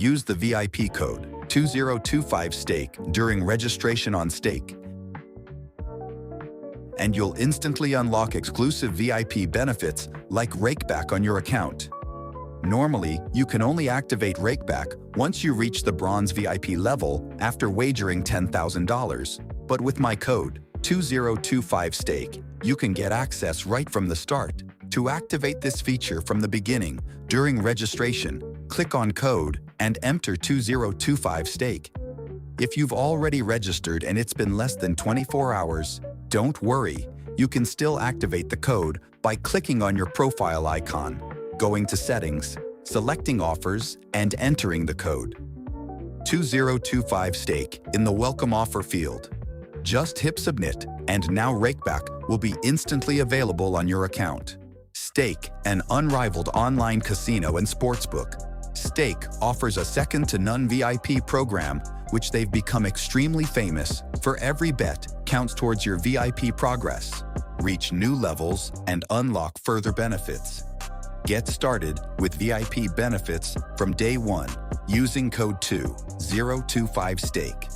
Use the VIP code 2025STAKE during registration on Stake, and you'll instantly unlock exclusive VIP benefits like rakeback on your account. Normally, you can only activate rakeback once you reach the bronze VIP level after wagering $10,000. But with my code 2025STAKE, you can get access right from the start. To activate this feature from the beginning, during registration, click on code and enter 2025STAKE. If you've already registered and it's been less than 24 hours, don't worry, you can still activate the code by clicking on your profile icon, going to Settings, selecting Offers, and entering the code 2025STAKE in the Welcome Offer field. Just hit Submit, and now rakeback will be instantly available on your account. Stake, an unrivaled online casino and sportsbook. Stake offers a second-to-none VIP program, which they've become extremely famous for. Every bet counts towards your VIP progress. Reach new levels and unlock further benefits. Get started with VIP benefits from day one using code 2025STAKE.